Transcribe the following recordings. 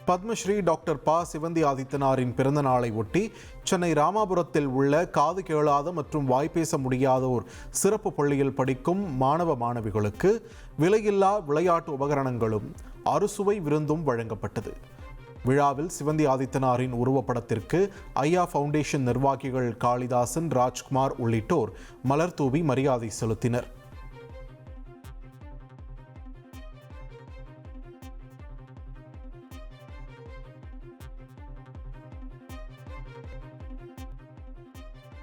Padmashri doctor ப. சிவந்தி ஆதித்தனாரின் பிறந்த நாளை ஒட்டி சென்னை ராமாபுரத்தில் உள்ள காது கேளாத மற்றும் வாய்ப்பேச முடியாதோர் சிறப்பு பள்ளியில் படிக்கும் மாணவ மாணவிகளுக்கு விலையில்லா விளையாட்டு உபகரணங்களும் அறுசுவை விருந்தும் வழங்கப்பட்டது. விழாவில் சிவந்தி ஆதித்தனாரின் உருவப்படத்திற்கு ஐயா ஃபவுண்டேஷன் நிர்வாகிகள் காளிதாசன், ராஜ்குமார் உள்ளிட்டோர் மலர் தூவி மரியாதை செலுத்தினர்.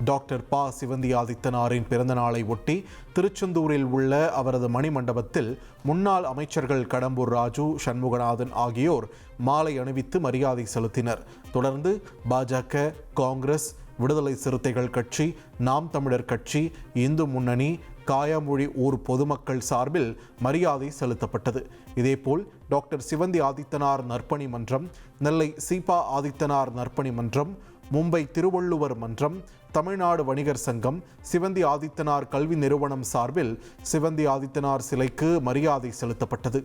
டாக்டர் ப. சிவந்தி ஆதித்தனாரின் பிறந்த நாளை ஒட்டி திருச்செந்தூரில் உள்ள அவரது மணிமண்டபத்தில் முன்னாள் அமைச்சர்கள் கடம்பூர் ராஜு, சண்முகநாதன் ஆகியோர் மாலை அணிவித்து மரியாதை செலுத்தினர். தொடர்ந்து பாஜக, காங்கிரஸ், விடுதலை சிறுத்தைகள் கட்சி, நாம் தமிழர் கட்சி, இந்து முன்னணி, காயாமொழி ஊர் பொதுமக்கள் சார்பில் மரியாதை செலுத்தப்பட்டது. இதேபோல் டாக்டர் சிவந்தி ஆதித்தனார் நற்பணி மன்றம், நெல்லை சீபா ஆதித்தனார் நற்பணி மன்றம், மும்பை திருவள்ளுவர் மன்றம், தமிழ்நாடு வணிகர் சங்கம், சிவந்தி ஆதித்தனார் கல்வி நிறுவனம் சார்பில் சிவந்தி ஆதித்தனார் சிலைக்கு மரியாதை செலுத்தப்பட்டது.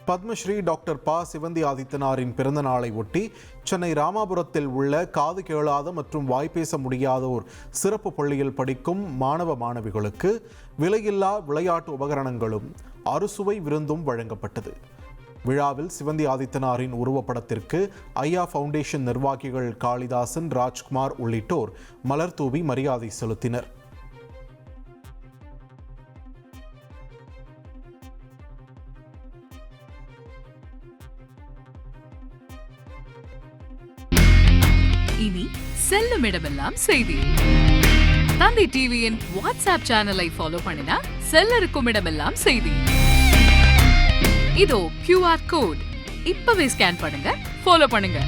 பத்மஸ்ரீ டாக்டர் ப. சிவந்தி ஆதித்தனாரின் பிறந்த நாளை ஒட்டி சென்னை ராமாபுரத்தில் உள்ள காது கேளாத மற்றும் வாய்ப்பேச முடியாதோர் சிறப்பு பள்ளியில் படிக்கும் மாணவ மாணவிகளுக்கு விலையில்லா விளையாட்டு உபகரணங்களும் அறுசுவை விருந்தும் வழங்கப்பட்டது. விழாவில் சிவந்தி ஆதித்தனாரின் உருவப்படத்திற்கு ஐயா ஃபவுண்டேஷன் நிர்வாகிகள் காளிதாசன், ராஜ்குமார் உள்ளிட்டோர் மலர் தூவி மரியாதை செலுத்தினர். இனி செல்லும் இடமெல்லாம் செய்தி. தந்தி டிவியின் வாட்ஸ்அப் சேனலை ஃபாலோ பண்ணினா செல்ல இருக்கும் இடமெல்லாம் செய்தி. இதோ QR கோட் இப்பவே ஸ்கேன் பண்ணுங்க, ஃபாலோ பண்ணுங்க.